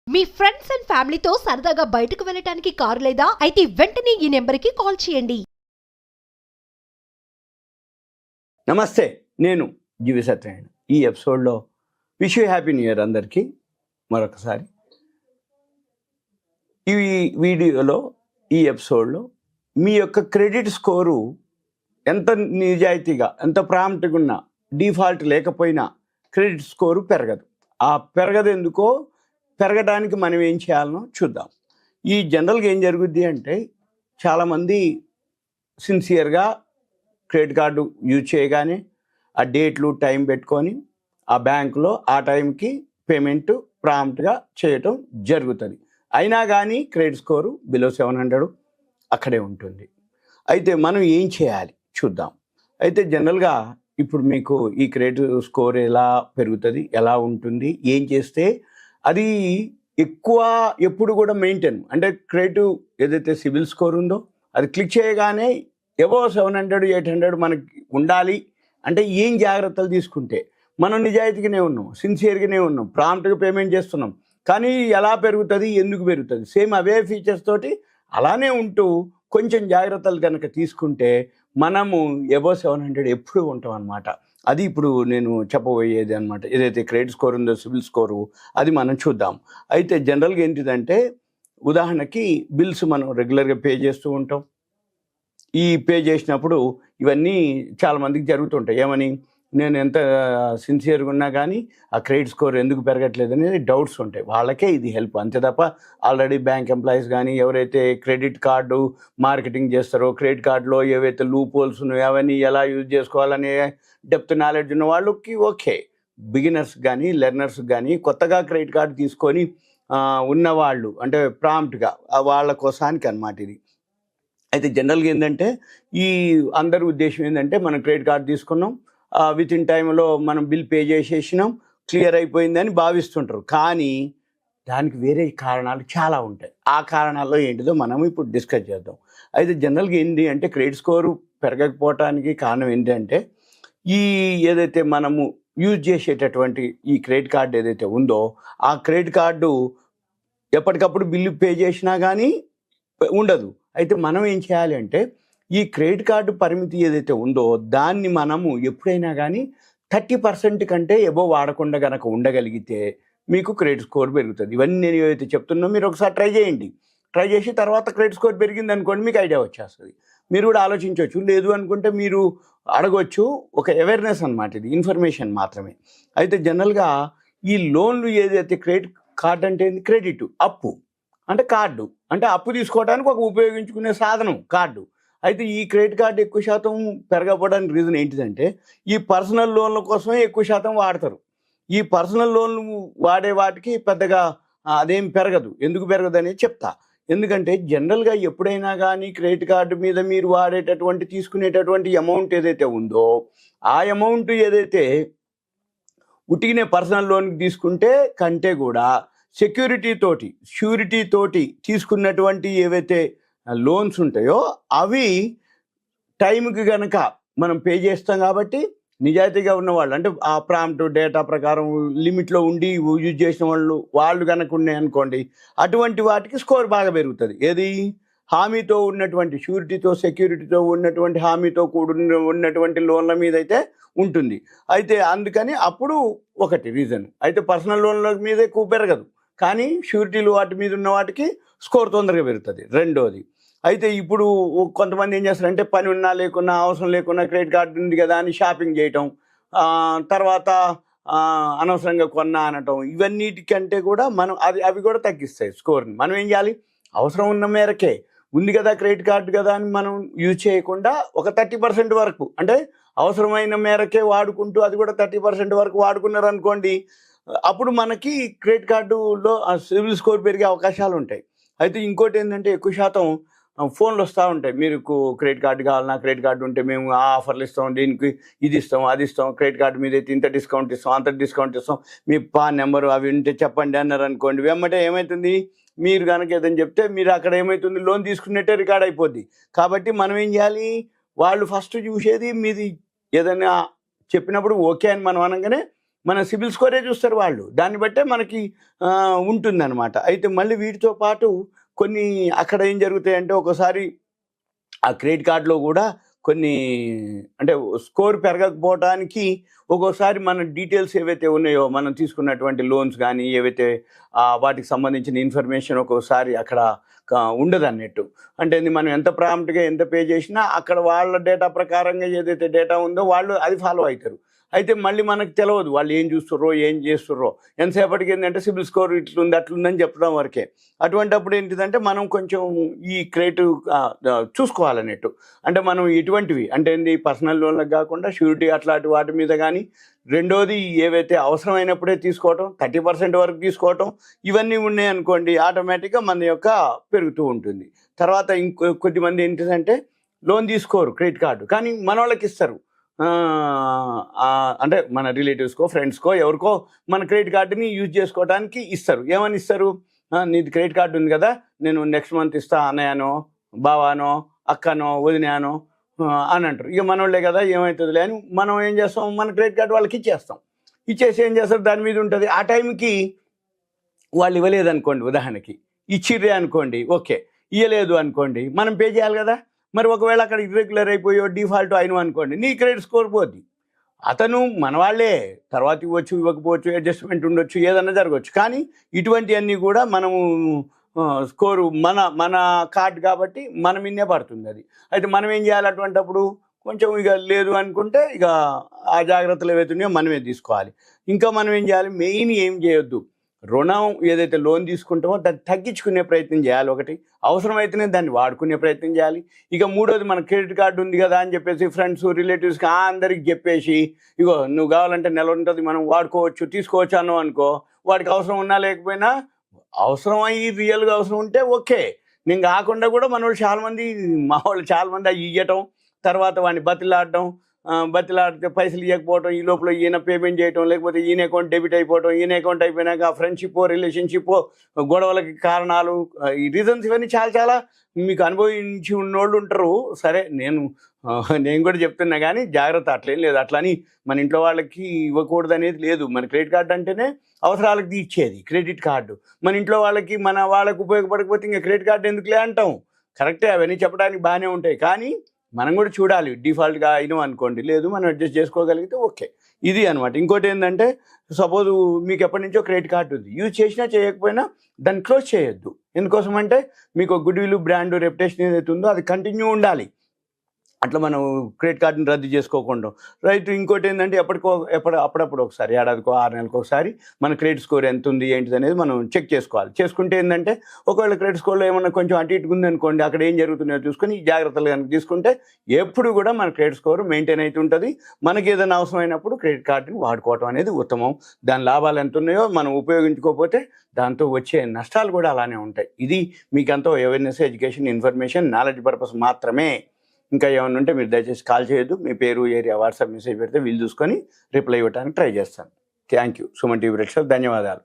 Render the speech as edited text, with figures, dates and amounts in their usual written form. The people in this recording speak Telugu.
మీ ఫ్రెండ్స్ అండ్ ఫ్యామిలీతో సరదాగా బయటకు వెళ్ళటానికి కారు లేదా అయితే వెంటనే ఈ నెంబర్కి కాల్ చేయండి. నమస్తే, నేను జీవి సత్యనారాయణ. ఈ ఎపిసోడ్లో wish you happy new year అందరికీ మరొకసారి. ఈ వీడియోలో ఈ ఎపిసోడ్లో మీ యొక్క క్రెడిట్ స్కోరు ఎంత నిజాయితీగా ఎంత ప్రాంప్ట్గా ఉన్నా డిఫాల్ట్ లేకపోయినా క్రెడిట్ స్కోరు పెరగదు. ఆ పెరగదు ఎందుకో, పెరగడానికి మనం ఏం చేయాలనో చూద్దాం. ఈ జనరల్గా ఏం జరుగుద్ది అంటే, చాలామంది సిన్సియర్గా క్రెడిట్ కార్డు యూజ్ చేయగానే ఆ డేట్లు టైం పెట్టుకొని ఆ బ్యాంకులో ఆ టైంకి పేమెంట్ ప్రాంప్ట్గా చేయటం జరుగుతుంది. అయినా కానీ క్రెడిట్ స్కోరు బిలో 700 అక్కడే ఉంటుంది. అయితే మనం ఏం చేయాలి చూద్దాం. అయితే జనరల్గా ఇప్పుడు మీకు ఈ క్రెడిట్ స్కోర్ ఎలా పెరుగుతుంది, ఎలా ఉంటుంది, ఏం చేస్తే అది ఎక్కువ ఎప్పుడు కూడా మెయింటైన్, అంటే క్రెడిట్ ఏదైతే సిబిల్ స్కోర్ ఉందో అది క్లిక్ చేయగానే ఎవో 700 800 మనకి ఉండాలి అంటే ఏం జాగ్రత్తలు తీసుకుంటే, మనం నిజాయితీగానే ఉన్నాం, సిన్సియర్గానే ఉన్నాం, ప్రాంప్ట్గా పేమెంట్ చేస్తున్నాం, కానీ ఎలా పెరుగుతుంది, ఎందుకు పెరుగుతుంది, సేమ్ అవే ఫీచర్స్ తోటి అలానే ఉంటూ కొంచెం జాగ్రత్తలు కనుక తీసుకుంటే మనము ఎబో 700 ఎప్పుడు ఉంటాం అన్నమాట. అది ఇప్పుడు నేను చెప్పబోయేది అనమాట. ఏదైతే క్రెడిట్ స్కోర్ ఉందో సిబిల్ స్కోరు అది మనం చూద్దాం. అయితే జనరల్గా ఏంటిదంటే, ఉదాహరణకి బిల్స్ మనం రెగ్యులర్గా పే చేస్తూ ఉంటాం. ఈ పే చేసినప్పుడు ఇవన్నీ చాలామందికి జరుగుతుంటాయి. ఏమని, నేను ఎంత సిన్సియర్గా ఉన్నా కానీ ఆ క్రెడిట్ స్కోర్ ఎందుకు పెరగట్లేదు అనేది డౌట్స్ ఉంటాయి. వాళ్ళకే ఇది హెల్ప్, అంతే తప్ప ఆల్రెడీ బ్యాంక్ ఎంప్లాయీస్ కానీ ఎవరైతే క్రెడిట్ కార్డు మార్కెటింగ్ చేస్తారో, క్రెడిట్ కార్డులో ఏవైతే లూప్ హోల్స్ ఉన్నాయో అవన్నీ ఎలా యూజ్ చేసుకోవాలనే డెప్త్ నాలెడ్జ్ ఉన్న వాళ్ళకి ఓకే. బిగినర్స్ కానీ లెర్నర్స్ కానీ కొత్తగా క్రెడిట్ కార్డు తీసుకొని ఉన్నవాళ్ళు, అంటే ప్రాంప్ట్గా వాళ్ళ కోసానికి అన్నమాట ఇది. అయితే జనరల్గా ఏంటంటే, ఈ అందరి ఉద్దేశం ఏంటంటే, మనం క్రెడిట్ కార్డు తీసుకున్నాం, విత్ ఇన్ టైంలో మనం బిల్ పే చేసేసినాం, క్లియర్ అయిపోయిందని భావిస్తుంటారు. కానీ దానికి వేరే కారణాలు చాలా ఉంటాయి. ఆ కారణాల్లో ఏంటిదో మనం ఇప్పుడు డిస్కస్ చేద్దాం. అయితే జనరల్గా ఏంటి అంటే, క్రెడిట్ స్కోరు పెరగకపోవటానికి కారణం ఏంటంటే, ఈ ఏదైతే మనము యూజ్ చేసేటటువంటి ఈ క్రెడిట్ కార్డు ఏదైతే ఉందో ఆ క్రెడిట్ కార్డు ఎప్పటికప్పుడు బిల్లు పే చేసినా కానీ ఉండదు. అయితే మనం ఏం చేయాలి అంటే, ఈ క్రెడిట్ కార్డు పరిమితి ఏదైతే ఉందో దాన్ని మనము ఎప్పుడైనా కానీ 30% కంటే ఎబో వాడకుండా కనుక ఉండగలిగితే మీకు క్రెడిట్ స్కోర్ పెరుగుతుంది. ఇవన్నీ నేను ఏవైతే చెప్తున్నా మీరు ఒకసారి ట్రై చేయండి. ట్రై చేసి తర్వాత క్రెడిట్ స్కోర్ పెరిగింది అనుకోండి, మీకు ఐడియా వచ్చేస్తుంది. మీరు కూడా ఆలోచించవచ్చు. లేదు అనుకుంటే మీరు అడగవచ్చు. ఒక అవేర్నెస్ అన్నమాట, ఇది ఇన్ఫర్మేషన్ మాత్రమే. అయితే జనరల్గా ఈ లోన్లు ఏదైతే క్రెడిట్ కార్డు అంటే క్రెడిట్ అప్పు, అంటే కార్డు అంటే అప్పు తీసుకోవడానికి ఒక ఉపయోగించుకునే సాధనం కార్డు. అయితే ఈ క్రెడిట్ కార్డు ఎక్కువ శాతం పెరగకపోవడానికి రీజన్ ఏంటిదంటే, ఈ పర్సనల్ లోన్ల కోసమే ఎక్కువ శాతం వాడతారు. ఈ పర్సనల్ లోన్లు వాడే వాటికి పెద్దగా అదేం పెరగదు. ఎందుకు పెరగదు అనేది చెప్తా. ఎందుకంటే జనరల్గా ఎప్పుడైనా కానీ క్రెడిట్ కార్డు మీద మీరు వాడేటటువంటి తీసుకునేటటువంటి అమౌంట్ ఏదైతే ఉందో ఆ అమౌంట్ ఏదైతే ఉట్టిగానే పర్సనల్ లోన్కి తీసుకుంటే కంటే కూడా షూరిటీ తోటి తీసుకున్నటువంటి ఏవైతే లోన్స్ ఉంటాయో అవి టైంకి కనుక మనం పే చేస్తాం కాబట్టి నిజాయితీగా ఉన్నవాళ్ళు, అంటే ఆ ప్రాంప్ట్ డేటా ప్రకారం లిమిట్లో ఉండి యూజ్ చేసిన వాళ్ళు కనుక ఉన్నాయనుకోండి, అటువంటి వాటికి స్కోర్ బాగా పెరుగుతుంది. ఏది, హామీతో ఉన్నటువంటి సెక్యూరిటీతో ఉన్నటువంటి హామీతో ఉన్నటువంటి లోన్ల మీద అయితే ఉంటుంది. అయితే అందుకని అప్పుడు ఒకటి రీజన్. అయితే పర్సనల్ లోన్ల మీద ఎక్కువ పెరగదు, కానీ షూరిటీలు వాటి మీద ఉన్న వాటికి స్కోర్ తొందరగా పెరుగుతుంది. రెండోది, అయితే ఇప్పుడు కొంతమంది ఏం చేస్తారంటే, పని ఉన్నా లేకున్నా అవసరం లేకున్నా క్రెడిట్ కార్డు ఉంది కదా అని షాపింగ్ చేయటం, తర్వాత అనవసరంగా కొన్నా అనటం, ఇవన్నిటికంటే కూడా మనం అవి కూడా తగ్గిస్తాయి స్కోర్ని. మనం ఏం చేయాలి, అవసరం ఉన్న మేరకే ఉంది కదా క్రెడిట్ కార్డు కదా అని మనం యూజ్ చేయకుండా ఒక 30% వరకు, అంటే అవసరమైన మేరకే వాడుకుంటూ అది కూడా 30% వరకు వాడుకున్నారు అనుకోండి, అప్పుడు మనకి క్రెడిట్ కార్డులో సిబిల్ స్కోర్ పెరిగే అవకాశాలు ఉంటాయి. అయితే ఇంకోటి ఏంటంటే, ఎక్కువ శాతం ఫోన్లు వస్తూ ఉంటాయి, మీకు క్రెడిట్ కార్డు కావాలన్నా, క్రెడిట్ కార్డు ఉంటే మేము ఆ ఆఫర్లు ఇస్తాం, దీనికి ఇది ఇస్తాం, అది ఇస్తాం, క్రెడిట్ కార్డు మీద అయితే ఇంత డిస్కౌంట్ ఇస్తాం, అంత డిస్కౌంట్ ఇస్తాం, మీ పాన్ నెంబరు అవి ఉంటే చెప్పండి అన్నారు అనుకోండి. వెంబటే ఏమవుతుంది, మీరు కనుక ఏదని చెప్తే మీరు అక్కడ ఏమవుతుంది, లోన్ తీసుకున్నట్టే రికార్డ్ అయిపోద్ది. కాబట్టి మనం ఏం చేయాలి, వాళ్ళు ఫస్ట్ చూసేది మీది ఏదైనా చెప్పినప్పుడు ఓకే అని మనం అనగానే మన సిబిల్ స్కోరే చూస్తారు వాళ్ళు, దాన్ని బట్టే మనకి ఉంటుందన్నమాట. అయితే మళ్ళీ వీటితో పాటు కొన్ని అక్కడ ఏం జరుగుతాయంటే ఒకసారి ఆ క్రెడిట్ కార్డులో కూడా కొన్ని అంటే స్కోర్ పెరగకపోవడానికి ఒక్కోసారి మన డీటెయిల్స్ ఏవైతే ఉన్నాయో మనం తీసుకున్నటువంటి లోన్స్ కానీ ఏవైతే వాటికి సంబంధించిన ఇన్ఫర్మేషన్ ఒక్కోసారి అక్కడ ఉండదు అన్నట్టు. అంటే మనం ఎంత ప్రాంప్ట్గా ఎంత పే చేసినా అక్కడ వాళ్ళ డేటా ప్రకారంగా ఏదైతే డేటా ఉందో వాళ్ళు అది ఫాలో అవుతారు. అయితే మళ్ళీ మనకు తెలియదు వాళ్ళు ఏం చూస్తుర్రో ఏం చేస్తుర్రో, ఎంతసేపటికి ఏంటంటే సిబిల్ స్కోర్ ఇట్లుంది అట్లుందని చెప్పడం వరకే. అటువంటిప్పుడు ఏంటిదంటే మనం కొంచెం ఈ క్రెడిట్ చూసుకోవాలన్నట్టు. అంటే మనం ఎటువంటివి అంటే ఏంది పర్సనల్ లోన్లకు కాకుండా షూరిటీ అట్లాంటి వాటి మీద కానీ, రెండోది ఏవైతే అవసరమైనప్పుడే తీసుకోవటం 30% వరకు తీసుకోవటం, ఇవన్నీ ఉన్నాయనుకోండి ఆటోమేటిక్గా మన యొక్క పెరుగుతూ ఉంటుంది. తర్వాత కొద్దిమంది ఏంటిదంటే లోన్ తీసుకోరు క్రెడిట్ కార్డు, కానీ మన వాళ్ళకి ఇస్తారు. అంటే మన రిలేటివ్స్కో ఫ్రెండ్స్కో ఎవరికో మన క్రెడిట్ కార్డుని యూజ్ చేసుకోవడానికి ఇస్తారు. ఏమని ఇస్తారు, నీది క్రెడిట్ కార్డు ఉంది కదా నేను నెక్స్ట్ మంత్ ఇస్తా అన్నయ్యనో బావానో అక్కనో వదినానో అని అంటారు. ఇక మనోళ్ళే కదా ఏమవుతుందిలే అని మనం ఏం చేస్తాం, మన క్రెడిట్ కార్డు వాళ్ళకి ఇచ్చేస్తాం. ఇచ్చేసి ఏం చేస్తారు, దాని మీద ఉంటుంది. ఆ టైంకి వాళ్ళు ఇవ్వలేదనుకోండి, ఉదాహరణకి ఇచ్చిర్రే అనుకోండి, ఓకే. ఇవ్వలేదు అనుకోండి, మనం పే చేయాలి కదా. మరి ఒకవేళ అక్కడ ఇర్రెగ్యులర్ అయిపోయో డిఫాల్ట్ అయిన అనుకోండి, నీ క్రెడిట్ స్కోర్ పోద్ది. అతను మన వాళ్ళే, తర్వాత ఇవ్వచ్చు ఇవ్వకపోవచ్చు, అడ్జస్ట్మెంట్ ఉండొచ్చు, ఏదన్నా జరగవచ్చు. కానీ ఇటువంటివన్నీ కూడా మనము స్కోరు మన కార్డు కాబట్టి మనం ఇన్నే పడుతుంది అది. అయితే మనం ఏం చేయాలి అటువంటిప్పుడు, కొంచెం ఇక లేదు అనుకుంటే ఇక ఆ జాగ్రత్తలు ఏవైతున్నాయో మనమే తీసుకోవాలి. ఇంకా మనం ఏం చేయాలి, మెయిన్ ఏం చేయొద్దు, రుణం ఏదైతే లోన్ తీసుకుంటామో దాన్ని తగ్గించుకునే ప్రయత్నం చేయాలి. ఒకటి అవసరమైతేనే దాన్ని వాడుకునే ప్రయత్నం చేయాలి. ఇక మూడోది మన క్రెడిట్ కార్డు ఉంది కదా అని చెప్పేసి ఫ్రెండ్స్ రిలేటివ్స్కి అందరికి చెప్పేసి ఇగో నువ్వు కావాలంటే నెల ఉంటుంది మనం వాడుకోవచ్చు తీసుకోవచ్చు అన్నావు అనుకో, వాడికి అవసరం ఉన్నా లేకపోయినా అవసరం అయ్యి రియల్గా అవసరం ఉంటే ఓకే. నేను కాకుండా కూడా మన వాళ్ళు చాలామంది మా వాళ్ళు చాలామంది అవి ఇవ్వటం, తర్వాత వాడిని బతిలాడితే పైసలు ఇవ్వకపోవటం, ఈ లోపల ఈయన పేమెంట్ చేయటం, లేకపోతే ఈయన అకౌంట్ డెబిట్ అయిపోవటం, ఈయన అకౌంట్ అయిపోయినాక ఫ్రెండ్షిప్ రిలేషన్షిప్ గొడవలకి కారణాలు, ఈ రీజన్స్ ఇవన్నీ చాలా మీకు అనుభవించి ఉన్నోళ్ళు ఉంటారు. సరే నేను కూడా చెప్తున్నా కానీ జాగ్రత్త, అట్లేం లేదు. అట్లని మన ఇంట్లో వాళ్ళకి ఇవ్వకూడదు అనేది లేదు. మన క్రెడిట్ కార్డు అంటేనే అవసరాలకు ఇచ్చేది క్రెడిట్ కార్డు. మన ఇంట్లో వాళ్ళకి ఉపయోగపడకపోతే ఇంకా క్రెడిట్ కార్డు ఎందుకులే అంటాం. కరెక్టే, అవన్నీ చెప్పడానికి బాగానే ఉంటాయి. కానీ మనం కూడా చూడాలి, డిఫాల్ట్గా అయినాం అనుకోండి, లేదు మనం అడ్జస్ట్ చేసుకోగలిగితే ఓకే. ఇది అనమాట. ఇంకోటి ఏంటంటే సపోజ్ మీకు ఎప్పటి నుంచో క్రెడిట్ కార్డు ఉంది, యూజ్ చేసినా చేయకపోయినా దాన్ని క్లోజ్ చేయొద్దు. ఎందుకోసం అంటే మీకు గుడ్ విల్ బ్రాండ్ రెప్యుటేషన్ ఏదైతే ఉందో అది కంటిన్యూ ఉండాలి. అట్లా మనం క్రెడిట్ కార్డుని రద్దు చేసుకోకుండా రైట్. ఇంకోటి ఏంటంటే అప్పుడప్పుడు ఒకసారి ఏడాదికో 6 నెలలకు ఒకసారి మన క్రెడిట్ స్కోర్ ఎంత ఉంది ఏంటిది అనేది మనం చెక్ చేసుకోవాలి. చేసుకుంటే ఏంటంటే ఒకవేళ క్రెడిట్ స్కోర్లో ఏమన్నా కొంచెం అటు ఇటు ఉంది అనుకోండి, అక్కడ ఏం జరుగుతుందో చూసుకొని జాగ్రత్తలు కనుక తీసుకుంటే ఎప్పుడు కూడా మన క్రెడిట్ స్కోర్ మెయింటైన్ అవుతుంటుంది. మనకి ఏదైనా అవసరమైనప్పుడు క్రెడిట్ కార్డుని వాడుకోవటం అనేది ఉత్తమం. దాని లాభాలు ఎంత ఉన్నాయో మనం ఉపయోగించుకోకపోతే దాంతో వచ్చే నష్టాలు కూడా అలానే ఉంటాయి. ఇది మీకంతా awareness, education, information, knowledge purpose మాత్రమే. ఇంకా ఏమైనా ఉంటే మీరు దయచేసి కాల్ చేయొద్దు. మీ పేరు, ఏరియా, వాట్సాప్ మెసేజ్ పెడితే వీళ్ళు చూసుకొని రిప్లై ఇవ్వడానికి ట్రై చేస్తాను. Thank you. సుమన్ టీవీ ప్రేక్షకులకు ధన్యవాదాలు.